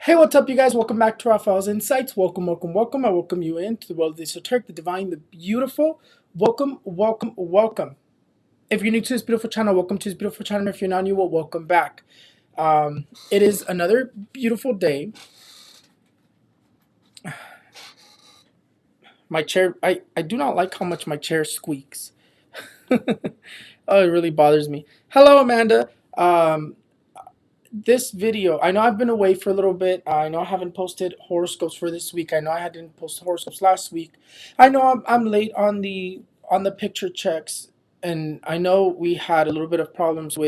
Hey, what's up, you guys? Welcome back to Raphael's Insights. Welcome, welcome, welcome. I welcome you into the world of the esoteric, the divine, the beautiful. Welcome, welcome, welcome. If you're new to this beautiful channel, welcome to this beautiful channel. If you're not new, well, welcome back. It is another beautiful day. My chair, I do not like how much my chair squeaks. Oh, it really bothers me. Hello, Amanda. This video, I know I've been away for a little bit. I know I haven't posted horoscopes for this week. I know I didn't post horoscopes last week. I know I'm late on the picture checks, and I know we had a little bit of problems um,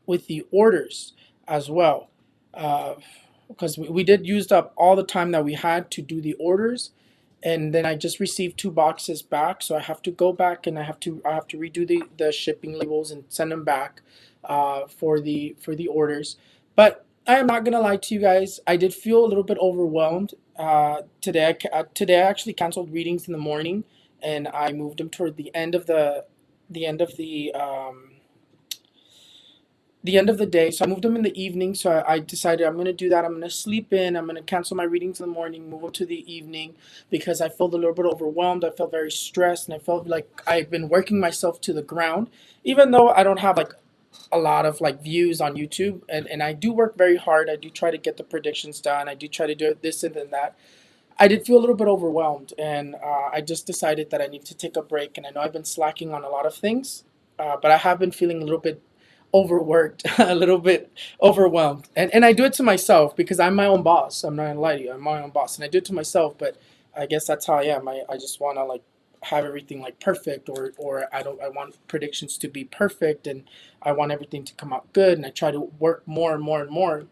with the orders as well, because we did used up all the time that we had to do the orders, and then I just received two boxes back, so I have to go back and I have to redo the shipping labels and send them back for the orders. But I am not gonna lie to you guys. I did feel a little bit overwhelmed today. Today I actually canceled readings in the morning, and I moved them toward the end of the end of the day. So I moved them in the evening. So I decided I'm going to do that. I'm going to sleep in. I'm going to cancel my readings in the morning, move them to the evening because I felt a little bit overwhelmed. I felt very stressed, and I felt like I've been working myself to the ground, even though I don't have like a lot of like views on YouTube, and I do work very hard. I do try to get the predictions done. I do try to do this and then that. I did feel a little bit overwhelmed, and I just decided that I need to take a break. And I know I've been slacking on a lot of things, but I have been feeling a little bit overworked, a little bit overwhelmed. And I do it to myself because I'm my own boss. I'm not gonna lie to you. I'm my own boss, and I do it to myself. But I guess that's how I am. I just want to like have everything like perfect, or I want predictions to be perfect, and I want everything to come out good, and I try to work more and more and more.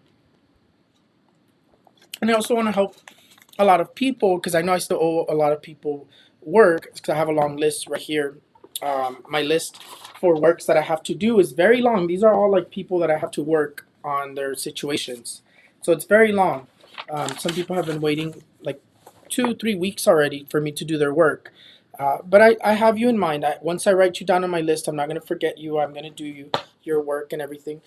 And I also want to help a lot of people because I know I still owe a lot of people work because I have a long list right here. My list for works that I have to do is very long. These are all like people that I have to work on their situations, so it's very long. Some people have been waiting like 2 3 weeks already for me to do their work. But I have you in mind. Once I write you down on my list, I'm not going to forget you. I'm going to do your work and everything.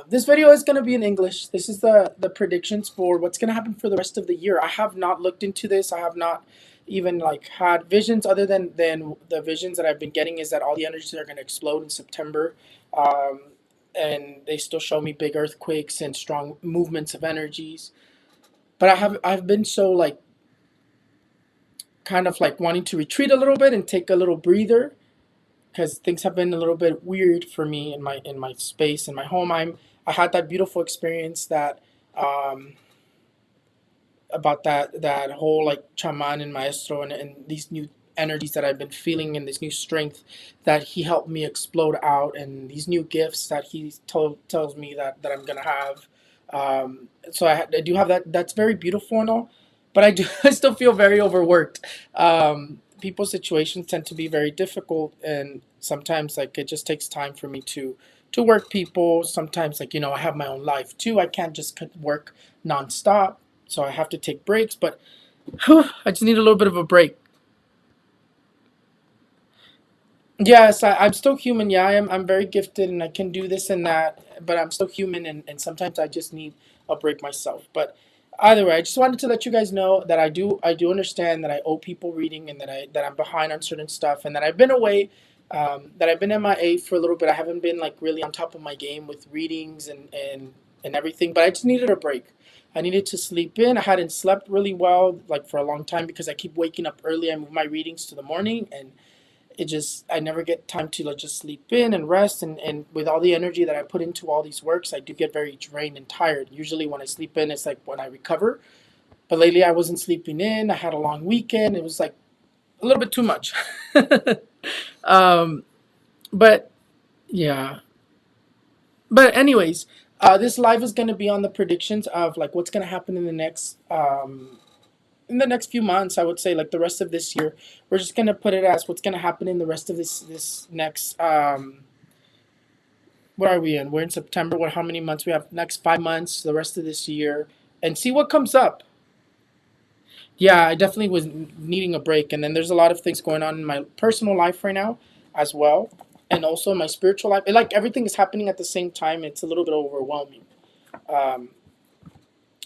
This video is going to be in English. This is the predictions for what's going to happen for the rest of the year. I have not looked into this. I have not even like had visions other than the visions that I've been getting is that all the energies are going to explode in September. Um, and they still show me big earthquakes and strong movements of energies. But I've been so like kind of like wanting to retreat a little bit and take a little breather because things have been a little bit weird for me in my space in my home. I had that beautiful experience that um, about that whole like chaman and maestro and these new energies that I've been feeling and this new strength that he helped me explode out and these new gifts that he tells me that I'm gonna have. So I do have that. That's very beautiful and all, but I do I still feel very overworked. People's situations tend to be very difficult, and sometimes like it just takes time for me to work people. Sometimes like I have my own life too. I can't just work nonstop, so I have to take breaks. But I just need a little bit of a break. Yes, I'm still human. Yeah, I'm very gifted and I can do this and that, but I'm still human, and sometimes I just need a break myself. But either way, I just wanted to let you guys know that I do understand that I owe people reading and that I'm behind on certain stuff and that I've been away, that I've been MIA for a little bit. I haven't been like really on top of my game with readings and everything, but I just needed a break. I needed to sleep in. I hadn't slept really well like for a long time because I keep waking up early. I move my readings to the morning, and it just I never get time to like just sleep in and rest, and with all the energy that I put into all these works, I do get very drained and tired. Usually when I sleep in it's like when I recover, but lately I wasn't sleeping in. I had a long weekend. It was like a little bit too much. um but yeah, but anyways, this live is going to be on the predictions of like what's going to happen in the next few months. I would say like the rest of this year. We're just gonna put it as what's gonna happen in the rest of this next what are we in? We're in September. What, how many months we have? Next 5 months, the rest of this year, and see what comes up. Yeah, I definitely was needing a break, and then there's a lot of things going on in my personal life right now, as well, and also my spiritual life. Like everything is happening at the same time. It's a little bit overwhelming. Um,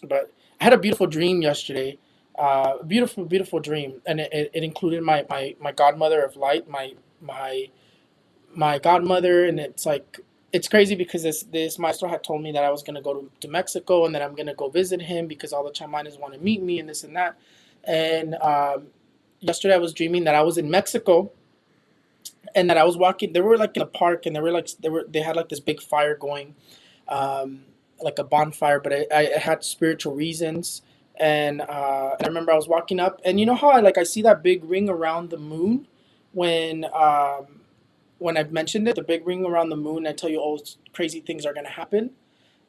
but I had a beautiful dream yesterday. Beautiful dream, and it included my godmother of light, my my godmother, and it's like it's crazy because this maestro had told me that I was gonna go to Mexico and that I'm gonna go visit him because all the chamanes want to meet me and this and that. And yesterday I was dreaming that I was in Mexico and that I was walking. They were like in a park and they had like this big fire going, um, like a bonfire, but I had spiritual reasons. And I remember I was walking up, and you know how I see that big ring around the moon when I've mentioned it, the big ring around the moon. I tell you all crazy things are gonna happen.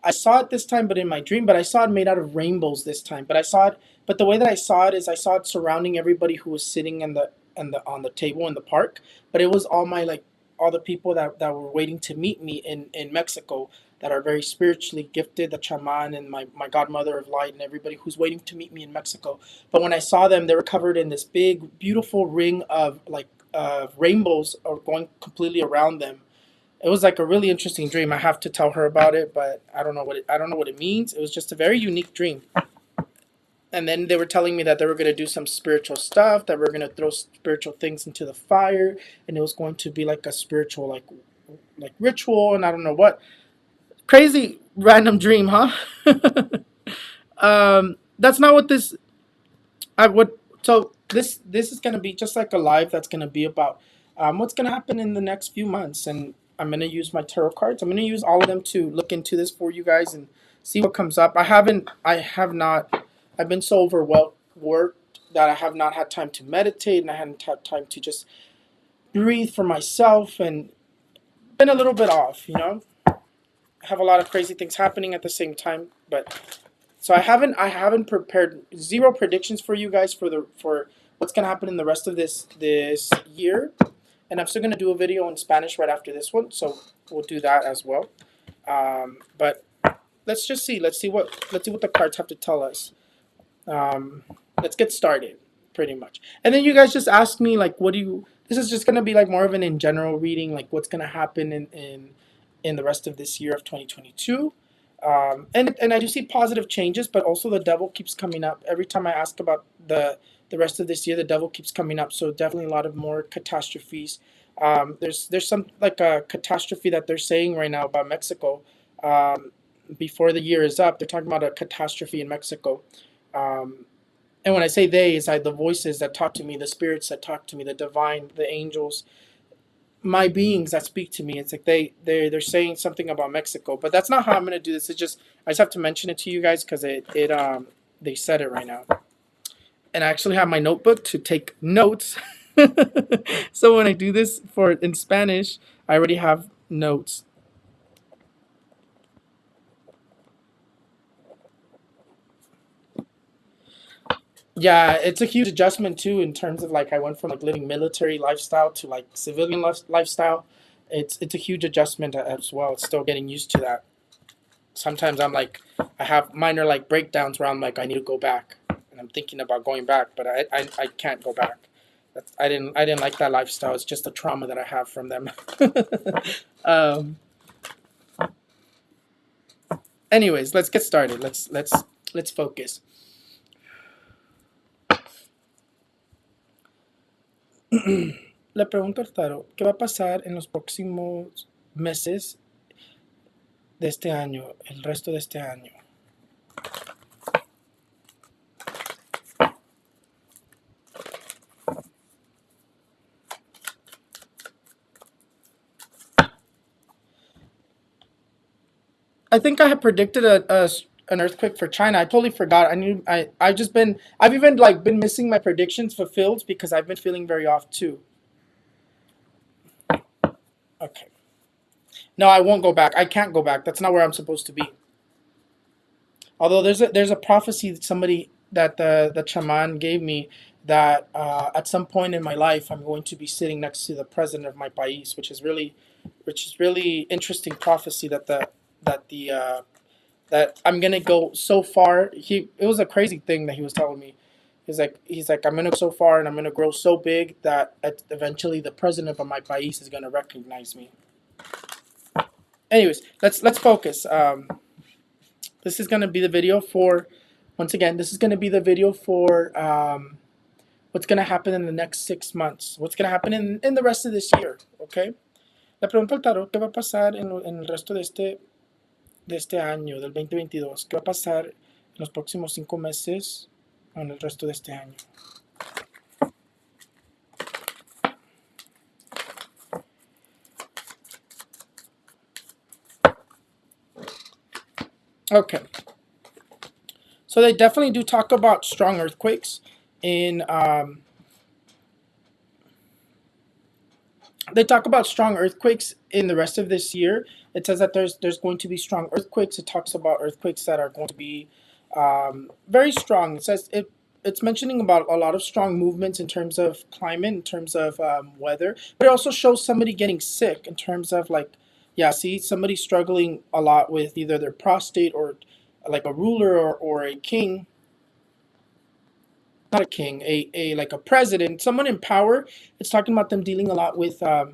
I saw it this time, but in my dream. But I saw it made out of rainbows this time. But I saw it. But the way that I saw it is, I saw it surrounding everybody who was sitting in the on the table in the park. But it was all my all the people that were waiting to meet me in Mexico that are very spiritually gifted, the chaman and my godmother of light and everybody who's waiting to meet me in Mexico. But when I saw them, they were covered in this big, beautiful ring of rainbows are going completely around them. It was like a really interesting dream. I have to tell her about it, but I don't know what it means. It was just a very unique dream. And then they were telling me that they were going to do some spiritual stuff, that we're going to throw spiritual things into the fire, and it was going to be like a spiritual like ritual, and I don't know what. Crazy random dream, huh? That's not what this I would. So this is gonna be just like a live that's gonna be about what's gonna happen in the next few months, and I'm gonna use my tarot cards. I'm gonna use all of them to look into this for you guys and see what comes up. I have not. I've been so overwhelmed worked that I have not had time to meditate, and I hadn't had time to just breathe for myself, and been a little bit off. I have a lot of crazy things happening at the same time, but so I haven't prepared zero predictions for you guys for what's gonna happen in the rest of this year, and I'm still gonna do a video in Spanish right after this one, so we'll do that as well. But let's just see. Let's see what the cards have to tell us. Um, let's get started, pretty much. And then you guys just ask me like, what do you? This is just gonna be like more of an in general reading, like what's gonna happen in the rest of this year of 2022. And I do see positive changes, but also the devil keeps coming up every time I ask about the rest of this year. The devil keeps coming up, so definitely a lot of more catastrophes. There's some like a catastrophe that they're saying right now about Mexico. Um, Before the year is up, they're talking about a catastrophe in Mexico. Um, and when I say they, it's like the voices that talk to me, the spirits that talk to me, the divine, the angels, my beings that speak to me. It's like they're saying something about Mexico, but that's not how I'm gonna do this. It's just I just have to mention it to you guys because it they said it right now, and I actually have my notebook to take notes. So when I do this for in Spanish, I already have notes. Yeah, it's a huge adjustment too in terms of like I went from like living military lifestyle to like civilian lifestyle. It's a huge adjustment as well. It's still getting used to that. Sometimes I'm like, I have minor like breakdowns where I'm like, I need to go back, and I'm thinking about going back, but I can't go back. I didn't like that lifestyle. It's just the trauma that I have from them. um, Anyways, let's get started. Let's focus. Le pregunto al tarot, ¿qué va a pasar en los próximos meses de este año, el resto de este año? I think I had predicted an earthquake for China. I totally forgot. I've even like been missing my predictions fulfilled because I've been feeling very off too. Okay. No, I won't go back. I can't go back. That's not where I'm supposed to be. Although there's a prophecy that somebody that the shaman gave me that at some point in my life I'm going to be sitting next to the president of my país, which is really interesting prophecy that I'm gonna go so far. It was a crazy thing that he was telling me. He's like I'm gonna go so far and I'm gonna grow so big that eventually the president of my país is gonna recognize me. Anyways, let's focus. This is going to be the video for, once again, this is going to be the video for what's going to happen in the next 6 months, what's going to happen in the rest of this year, okay? Le pregunto al tarot, ¿qué va a pasar en el resto de este año, del 2022? ¿Qué va a pasar en los próximos 5 meses o en el resto de este año? Okay. So they definitely do talk about strong earthquakes in they talk about strong earthquakes in the rest of this year. It says that there's going to be strong earthquakes. It talks about earthquakes that are going to be very strong. It says it's mentioning about a lot of strong movements in terms of climate, in terms of weather, but it also shows somebody getting sick in terms of like, yeah, see somebody struggling a lot with either their prostate or like a ruler or a king, not a king, a like a president, someone in power. It's talking about them dealing a lot with so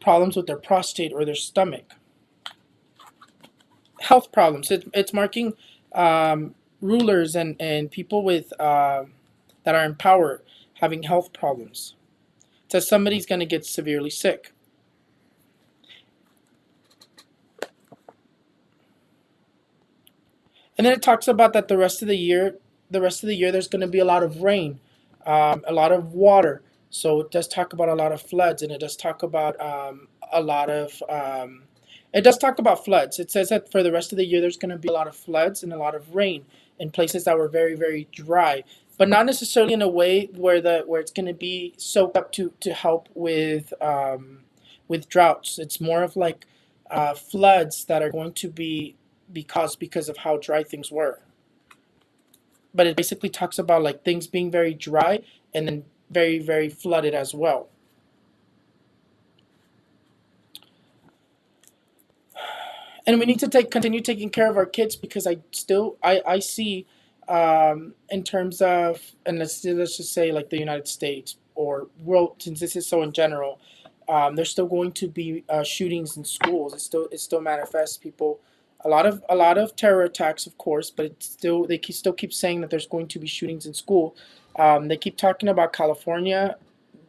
problems with their prostate or their stomach, health problems. It's marking rulers and people with that are in power having health problems. It says somebody's going to get severely sick. And then it talks about that the rest of the year, there's going to be a lot of rain, a lot of water. So it does talk about a lot of floods, and it does talk about a lot of. It does talk about floods. It says that for the rest of the year, there's going to be a lot of floods and a lot of rain in places that were very, very dry, but not necessarily in a way where it's going to be soaked up to help with droughts. It's more of like floods that are going to be caused because of how dry things were. But it basically talks about like things being very dry and then very, very flooded as well. And we need to continue taking care of our kids because I see in terms of, and let's just say like the United States or world, since this is so in general, there's still going to be shootings in schools. It still manifests people. A lot of terror attacks, of course, but still keep saying that there's going to be shootings in school. They keep talking about California,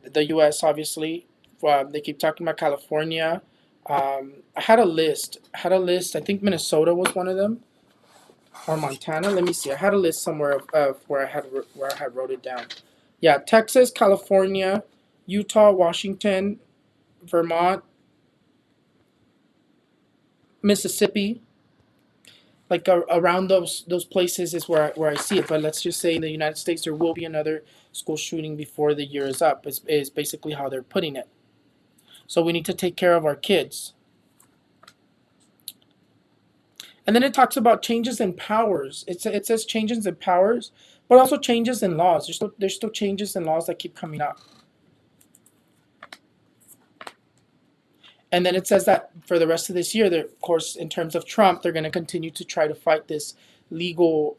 the U.S. obviously. They keep talking about California. I had a list. I think Minnesota was one of them, or Montana. Let me see. I had a list somewhere of where I had wrote it down. Yeah, Texas, California, Utah, Washington, Vermont, Mississippi. Like around those places is where I see it. But let's just say in the United States there will be another school shooting before the year is up. Is basically how they're putting it. So we need to take care of our kids. And then it talks about changes in powers. It says changes in powers, but also changes in laws. There's still changes in laws that keep coming up. And then it says that for the rest of this year, of course, in terms of Trump, they're going to continue to try to fight this legal,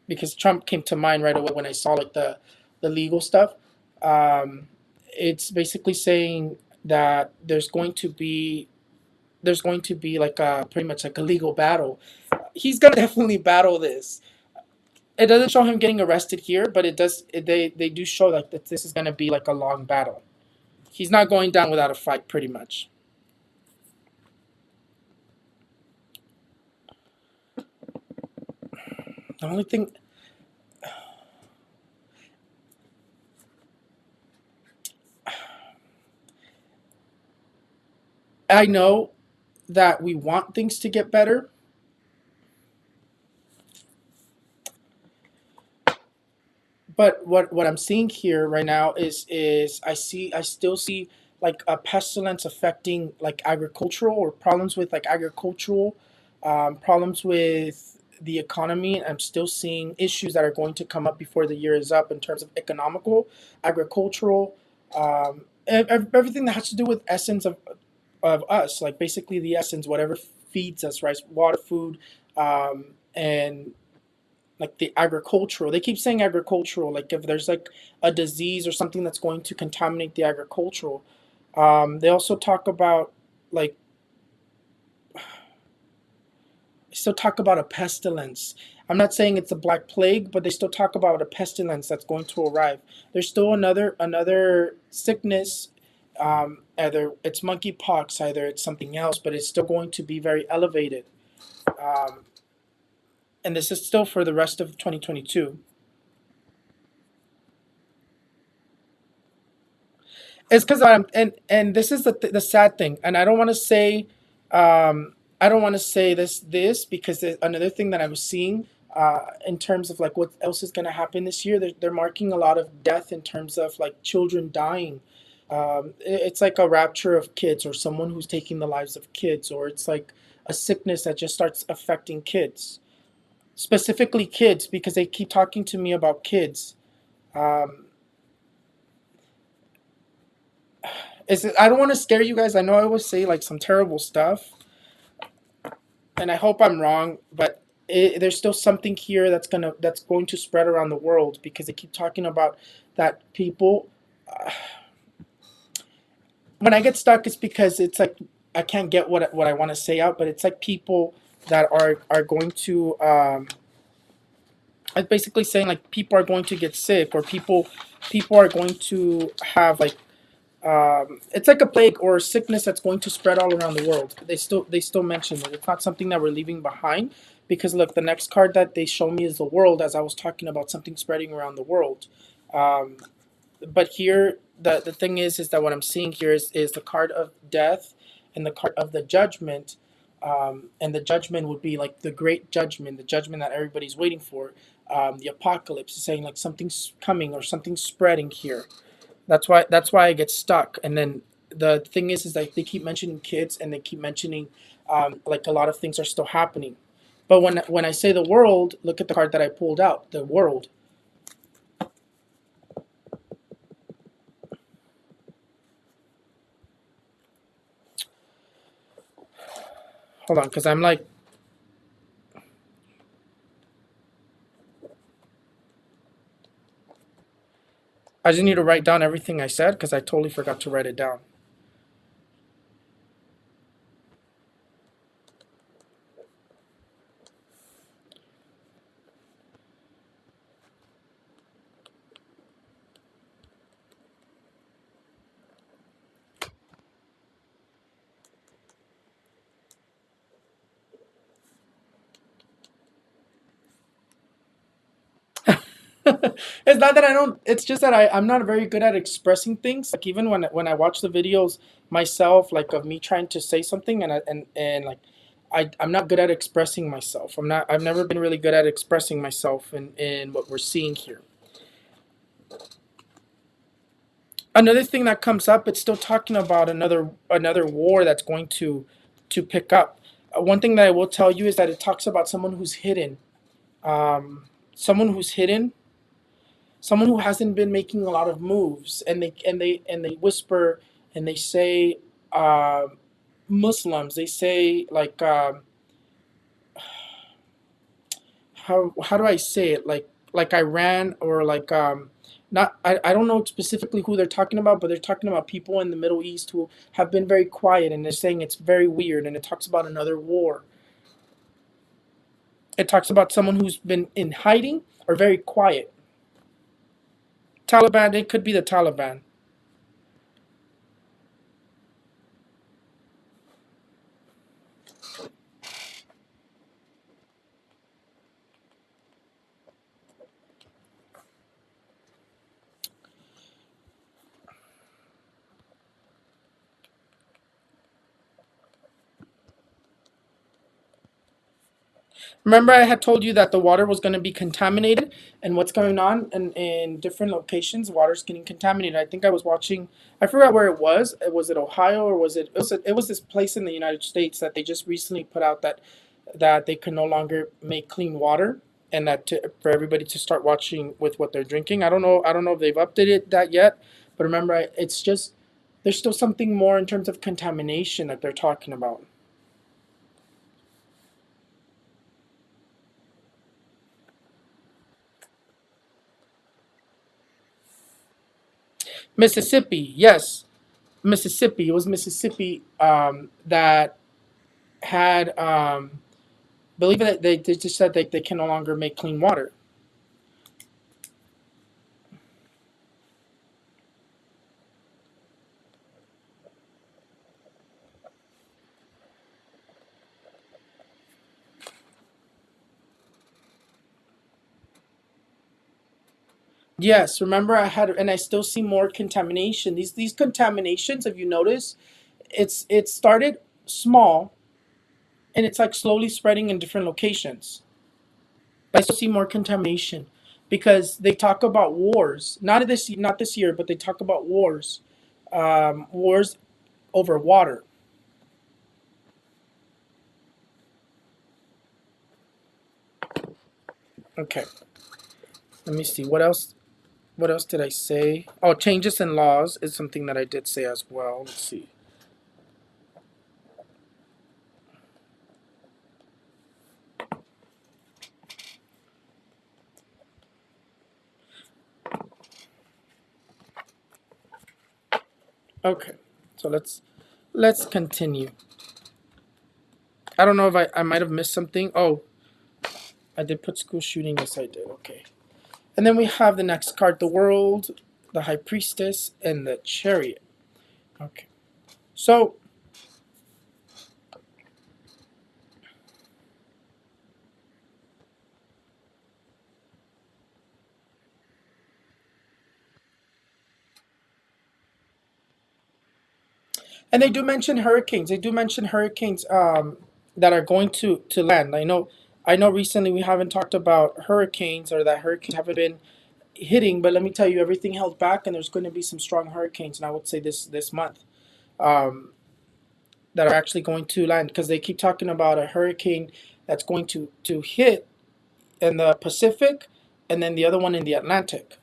because Trump came to mind right away when I saw like the legal stuff. Um, it's basically saying that there's going to be like a pretty much like a legal battle. He's gonna definitely battle this. It doesn't show him getting arrested here, but it does. They do show like that this is gonna be like a long battle. He's not going down without a fight, pretty much. The only thing I know that we want things to get better, but what I'm seeing here right now is I still see like a pestilence affecting like agricultural or problems with like agricultural problems with the economy. I'm still seeing issues that are going to come up before the year is up in terms of economical, agricultural, everything that has to do with essence of us, like basically the essence, whatever feeds us, right? Water, food, and like the agricultural. They keep saying agricultural, like if there's like a disease or something that's going to contaminate the agricultural. They also talk about like still talk about a pestilence. I'm not saying it's a black plague, but they still talk about a pestilence that's going to arrive. There's still another sickness. Either it's monkeypox, either it's something else, but it's still going to be very elevated. Um, and this is still for the rest of 2022. It's because I'm and this is the sad thing, and I don't want to say, I don't want to say this because there's another thing that I'm seeing in terms of like what else is going to happen this year. They're marking a lot of death in terms of like children dying. It's like a rapture of kids, or someone who's taking the lives of kids, or it's like a sickness that just starts affecting kids, specifically kids, because they keep talking to me about kids. Um, I don't want to scare you guys. I know I always say like some terrible stuff, and I hope I'm wrong, but there's still something here that's going to spread around the world because they keep talking about that people. Uh, when I get stuck, it's because it's like I can't get what I want to say out, but it's like people that are going to. I'm basically saying like people are going to get sick, or people are going to have like it's like a plague or a sickness that's going to spread all around the world. They still mention it. It's not something that we're leaving behind because look, the next card that they show me is the world, as I was talking about something spreading around the world. Um, but here, the thing is that what I'm seeing here is the card of death and the card of the judgment. And the judgment would be like the great judgment, the judgment that everybody's waiting for. The apocalypse is saying like something's coming or something's spreading here. That's why I get stuck. And then the thing is like they keep mentioning kids and they keep mentioning like a lot of things are still happening. But when I say the world, look at the card that I pulled out, the world. Hold on, because I'm like I just need to write down everything I said because I totally forgot to write it down. It's not that I don't. It's just that I'm not very good at expressing things. Like even when I watch the videos myself, like of me trying to say something, and like I'm not good at expressing myself. I've never been really good at expressing myself in what we're seeing here. Another thing that comes up, it's still talking about another war that's going to pick up. One thing that I will tell you is that it talks about someone who's hidden, someone who's hidden, someone who hasn't been making a lot of moves, and they whisper and they say uh, Muslims. They say like how do I say it like Iran or like not I don't know specifically who they're talking about, but they're talking about people in the Middle East who have been very quiet, and they're saying it's very weird, and it talks about another war. It talks about someone who's been in hiding or very quiet. Taliban, it could be the Taliban. Remember, I had told you that the water was going to be contaminated, and what's going on in different locations, water's getting contaminated. I think I was watching, I forgot where it was. Was it Ohio or it was this place in the United States that they just recently put out that they can no longer make clean water, and for everybody to start watching with what they're drinking. I don't know if they've updated that yet, but remember, it's just there's still something more in terms of contamination that they're talking about. Mississippi, yes. Mississippi. It was Mississippi that had Believe it, they just said they can no longer make clean water. Yes, remember I had, and I still see more contamination. These contaminations, if you notice, it started small and it's like slowly spreading in different locations. But I still see more contamination because they talk about wars. Not this year, but they talk about wars, wars over water. Okay, let me see what else. What else did I say? Oh, changes in laws is something that I did say as well. Let's see. Okay, so let's continue. I don't know if I might have missed something. Oh, I did put school shooting. Yes, I did. Okay. And then we have the next card, the world, the high priestess, and the chariot. Okay. So, and they do mention hurricanes. They do mention hurricanes that are going to land. I know recently we haven't talked about hurricanes or that hurricanes haven't been hitting, but let me tell you, everything held back, and there's going to be some strong hurricanes, and I would say this month, um, that are actually going to land because they keep talking about a hurricane that's going to hit in the Pacific, and then the other one in the Atlantic.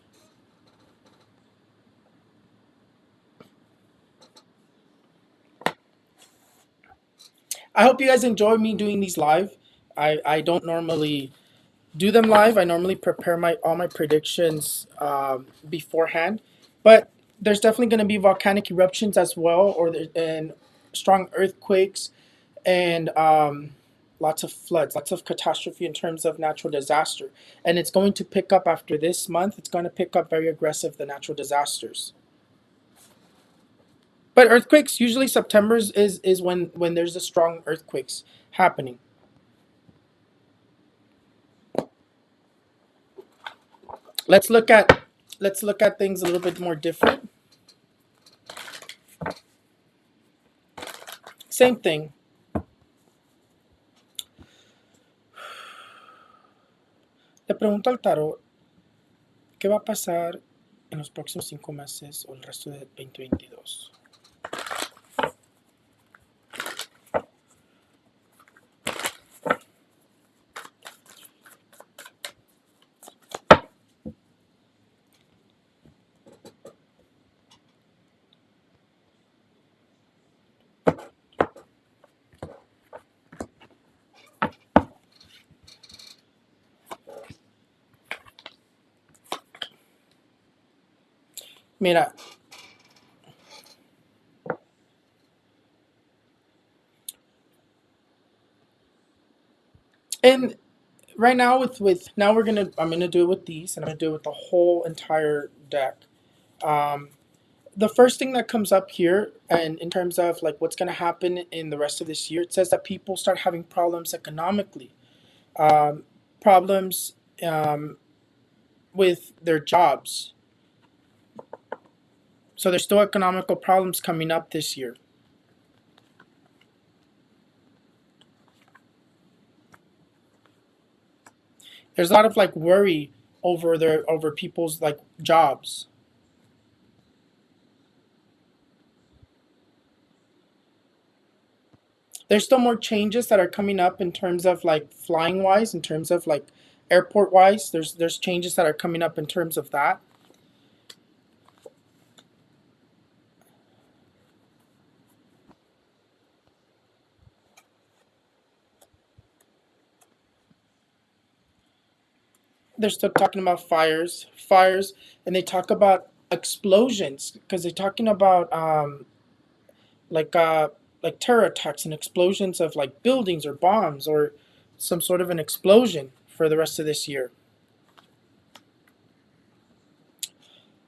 I hope you guys enjoy me doing these live. I don't normally do them live. I normally prepare my all my predictions beforehand, but there's definitely going to be volcanic eruptions as well, and strong earthquakes, and lots of floods, lots of catastrophe in terms of natural disaster. And it's going to pick up after this month. It's going to pick up very aggressive, the natural disasters. But earthquakes usually September's is when there's a strong earthquakes happening. Let's look at let's look at things a little bit more different. Same thing. Le pregunto al tarot, ¿qué va a pasar en los próximos 5 meses o el resto de 2022? Mira, and right now with now I'm gonna do it with these, and I'm gonna do it with the whole entire deck. Um, the first thing that comes up here, and in terms of like what's gonna happen in the rest of this year, it says that people start having problems economically, um, problems with their jobs. So there's still economical problems coming up this year. There's a lot of like worry over people's like jobs. There's still more changes that are coming up in terms of like flying wise, in terms of like airport wise. There's changes that are coming up in terms of that. They're still talking about fires, and they talk about explosions because they're talking about like uh, like terror attacks and explosions of like buildings or bombs or some sort of an explosion for the rest of this year.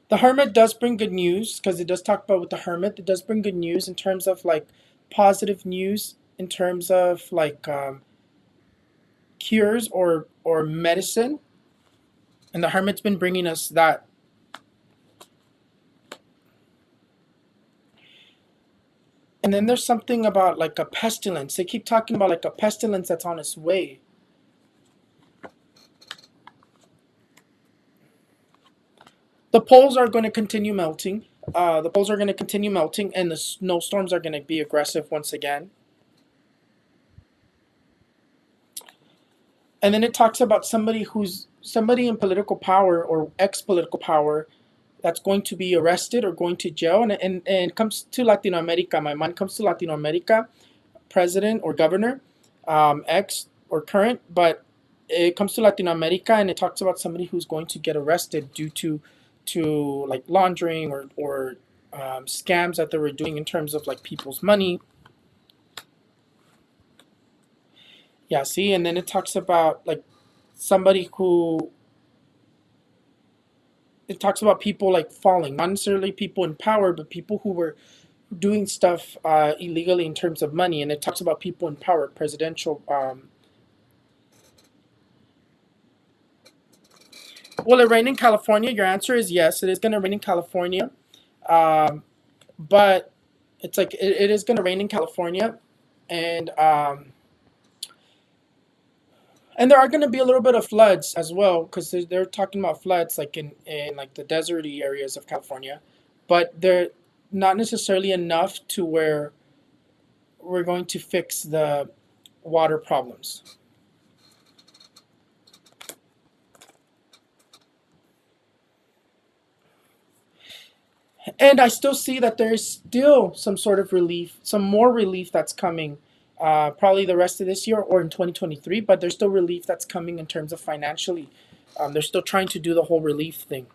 The Hermit does bring good news because it does talk about with the Hermit. It does bring good news in terms of like positive news in terms of like cures or medicine, and the Hermit's been bringing us that. And then there's something about like a pestilence. They keep talking about like a pestilence that's on its way. The poles are going to continue melting. The poles are going to continue melting, and the snowstorms are going to be aggressive once again. And then it talks about somebody in political power or ex-political power that's going to be arrested or going to jail. And it comes to Latino America. My mind comes to Latino America, president or governor, ex or current, but it comes to Latino America and it talks about somebody who's going to get arrested due to like laundering or scams that they were doing in terms of like people's money. Yeah, see, and then it talks about like somebody who it talks about people like falling, not necessarily people in power, but people who were doing stuff illegally in terms of money. And it talks about people in power, presidential. Will it rain in California? Your answer is yes. It is going to rain in California, um, but it's like it is going to rain in California, and and there are going to be a little bit of floods as well because they're talking about floods like in like the deserty areas of California, but they're not necessarily enough to where we're going to fix the water problems. And I still see that there is still some sort of relief, some more relief that's coming, probably the rest of this year or in 2023. But there's still relief that's coming in terms of financially. They're still trying to do the whole relief thing.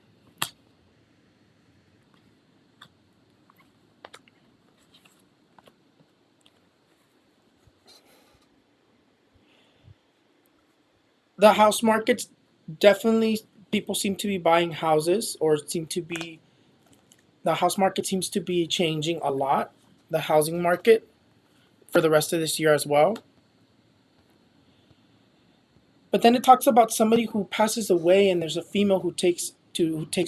The house markets definitely people seem to be buying houses or seem to be the house market seems to be changing a lot. The housing market for the rest of this year as well. But then it talks about somebody who passes away, and there's a female who takes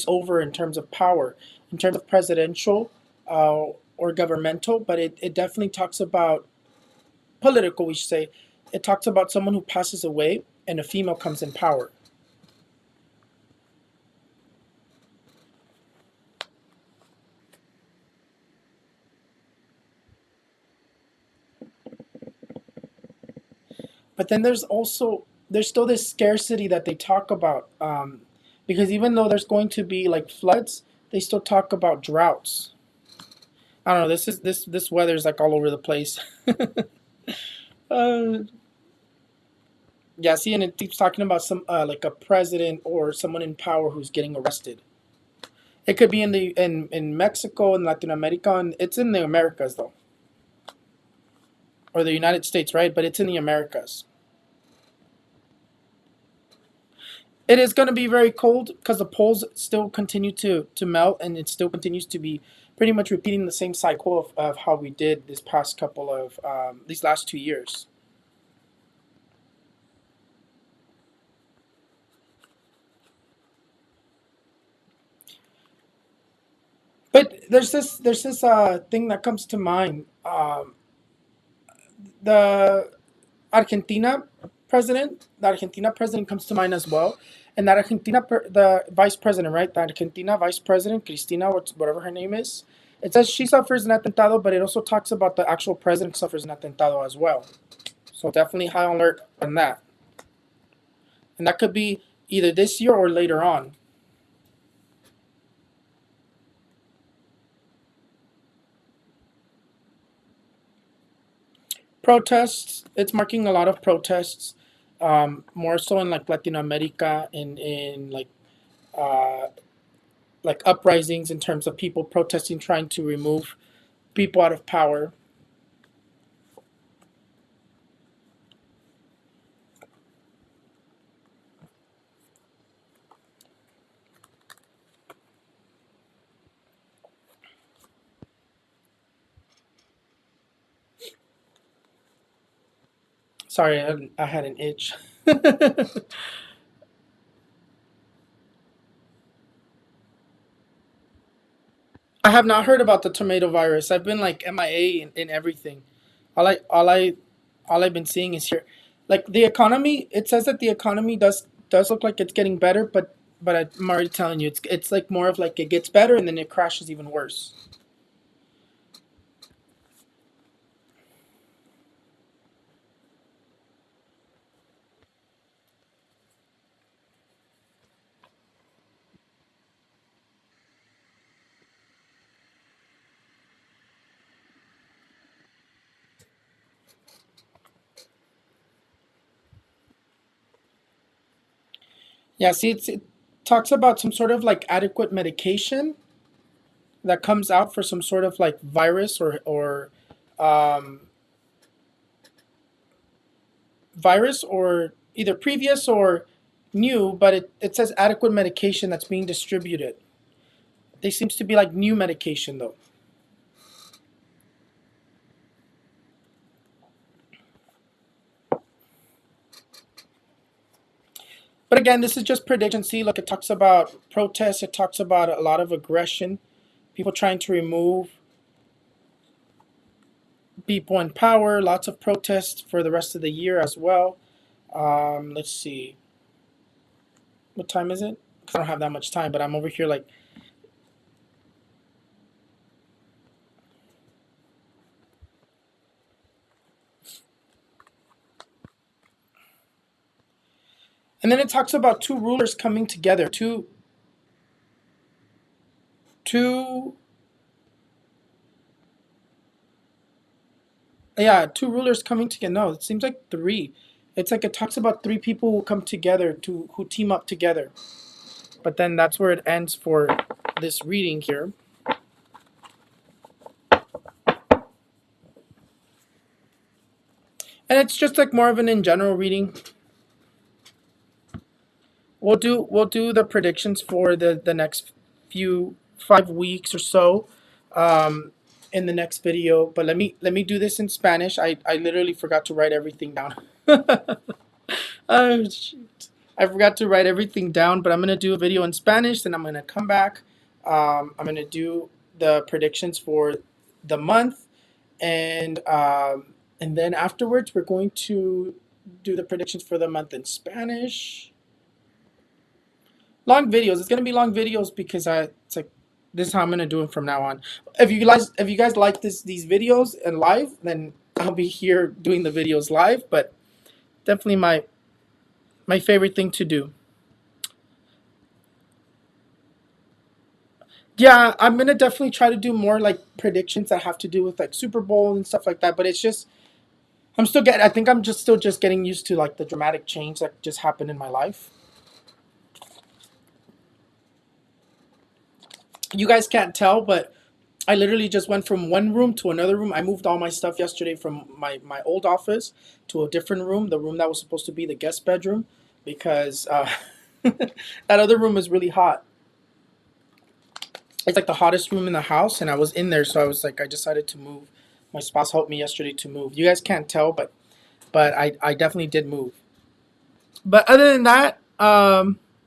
over in terms of power, in terms of presidential or governmental. But it definitely talks about political. We should say it talks about someone who passes away, and a female comes in power. But then there's still this scarcity that they talk about, because even though there's going to be like floods, they still talk about droughts. I don't know. This weather is like all over the place. uh, yeah, see, and it keeps talking about some like a president or someone in power who's getting arrested. It could be in Mexico and Latin America, and it's in the Americas though, or the United States, right? But it's in the Americas. It is going to be very cold because the poles still continue to melt, and it still continues to be pretty much repeating the same cycle of how we did this past couple of these last 2 years. But there's this thing that comes to mind. The Argentina the Argentina president comes to mind as well. And that the vice president, right? The Argentina vice president, Cristina, whatever her name is. It says she suffers an atentado, but it also talks about the actual president suffers an atentado as well. So definitely high alert on that. And that could be either this year or later on. Protests, it's marking a lot of protests, more so in like Latin America, in uh, like uprisings in terms of people protesting, trying to remove people out of power. Sorry, I had an itch. I have not heard about the tomato virus. I've been like MIA in everything. All I all I all I've been seeing is here. Like the economy, it says that the economy does look like it's getting better, but I'm already telling you, it's like more of like it gets better and then it crashes even worse. Yeah, see, it talks about some sort of like adequate medication that comes out for some sort of like virus or um, virus or either previous or new, but it says adequate medication that's being distributed. They seems to be like new medication though. But again, this is just prediction. See, look, it talks about protests. It talks about a lot of aggression, people trying to remove people in power, lots of protests for the rest of the year as well. Let's see. What time is it? 'Cause I don't have that much time, but I'm over here like. And then it talks about two rulers coming together. Two, yeah, two rulers coming together. No, it seems like three. It's like it talks about three people who come together to who team up together. But then that's where it ends for this reading here. And it's just like more of an in general reading. We'll do the predictions for the next few 5 weeks or so, um, in the next video. But let me do this in Spanish. I literally forgot to write everything down. Oh shoot! I forgot to write everything down. But I'm gonna do a video in Spanish. Then I'm gonna come back. I'm gonna do the predictions for the month, and then afterwards we're going to do the predictions for the month in Spanish. Long videos. It's gonna be long videos because it's like this is how I'm gonna do them from now on. If you guys like these videos and live, then I'll be here doing the videos live. But definitely my favorite thing to do. Yeah, I'm gonna definitely try to do more like predictions that have to do with like Super Bowl and stuff like that. But it's just I'm still getting. I think I'm just still just getting used to like the dramatic change that just happened in my life. You guys can't tell, but I literally just went from one room to another room. I moved all my stuff yesterday from my old office to a different room, the room that was supposed to be the guest bedroom, because that other room is really hot. It's like the hottest room in the house, and I was in there, so I was like, I decided to move. My spouse helped me yesterday to move. You guys can't tell, but I definitely did move. But other than that,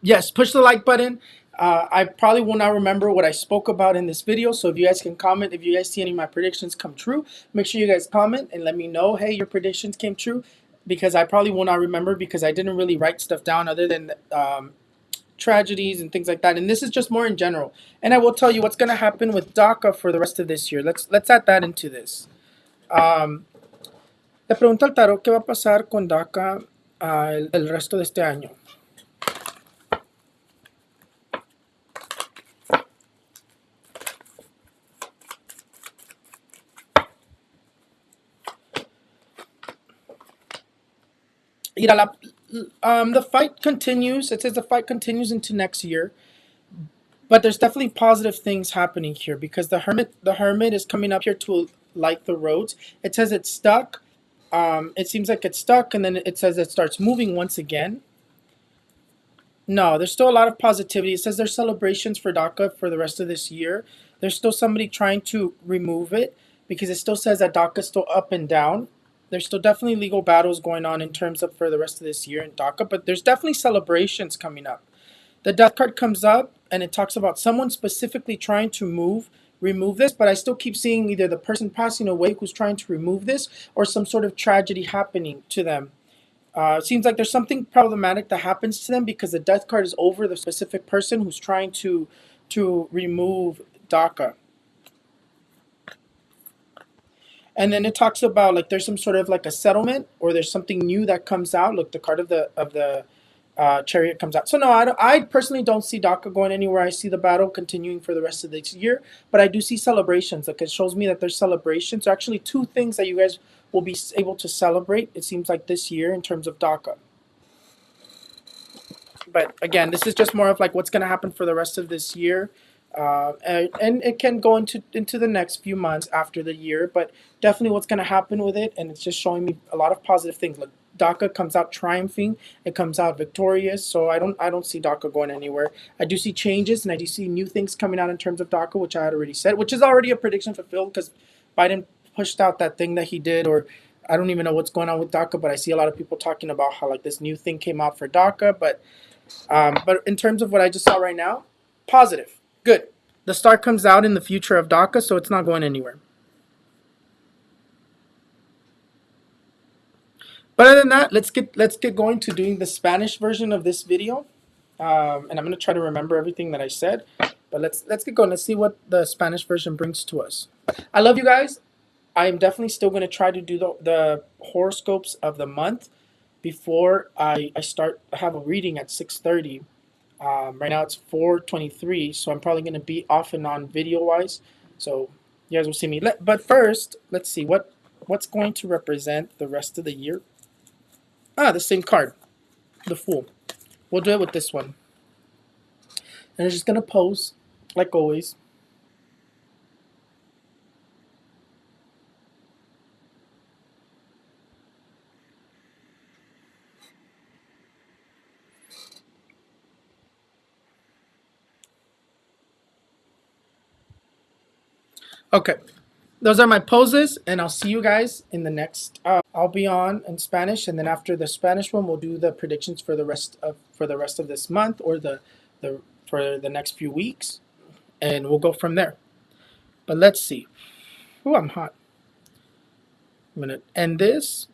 yes, push the like button. I probably will not remember what I spoke about in this video. So if you guys can comment, if you guys see any of my predictions come true, make sure you guys comment and let me know, hey, your predictions came true. Because I probably will not remember because I didn't really write stuff down other than tragedies and things like that. And this is just more in general. And I will tell you what's going to happen with DACA for the rest of this year. Let's add that into this. Um, Le pregunta al tarot qué va a pasar con DACA el resto de este año. Mira, the fight continues. It says the fight continues into next year, but there's definitely positive things happening here because the hermit is coming up here to light the roads. It says it's stuck. It seems like it's stuck, and then it says it starts moving once again. No, there's still a lot of positivity. It says there's celebrations for DACA for the rest of this year. There's still somebody trying to remove it because it still says that DACA is still up and down. There's still definitely legal battles going on in terms of for the rest of this year in DACA, but there's definitely celebrations coming up. The death card comes up and it talks about someone specifically trying to remove this, but I still keep seeing either the person passing away who's trying to remove this or some sort of tragedy happening to them. It seems like there's something problematic that happens to them because the death card is over the specific person who's trying to remove DACA. And then it talks about like there's some sort of like a settlement or there's something new that comes out. Look, the card of the chariot comes out. So no, I personally don't see DACA going anywhere. I see the battle continuing for the rest of this year, but I do see celebrations. Like it shows me that there's celebrations. So actually, two things that you guys will be able to celebrate. It seems like this year in terms of DACA. But again, this is just more of like what's going to happen for the rest of this year. And it can go into the next few months after the year, but definitely what's going to happen with it, and it's just showing me a lot of positive things. Like DACA comes out triumphing, it comes out victorious, so I don't see DACA going anywhere. I do see changes, and I do see new things coming out in terms of DACA, which I had already said, which is already a prediction fulfilled because Biden pushed out that thing that he did, or I don't even know what's going on with DACA, but I see a lot of people talking about how like this new thing came out for DACA, but in terms of what I just saw right now, positive. Good. The star comes out in the future of DACA, so it's not going anywhere. But other than that, let's get going to doing the Spanish version of this video, and I'm gonna try to remember everything that I said. But let's get going. Let's see what the Spanish version brings to us. I love you guys. I am definitely still gonna try to do the horoscopes of the month before I start. I have a reading at 6:30. Right now it's 4:23, so I'm probably gonna be off and on video wise. So you guys will see me. But first, let's see what's going to represent the rest of the year. The same card, the Fool. We'll do it with this one, and it's just gonna pose like always. Okay, those are my poses, and I'll see you guys in the next. I'll be on in Spanish, and then after the Spanish one, we'll do the predictions for the rest of this month or the for the next few weeks, and we'll go from there. But let's see. Oh, I'm hot. I'm gonna end this.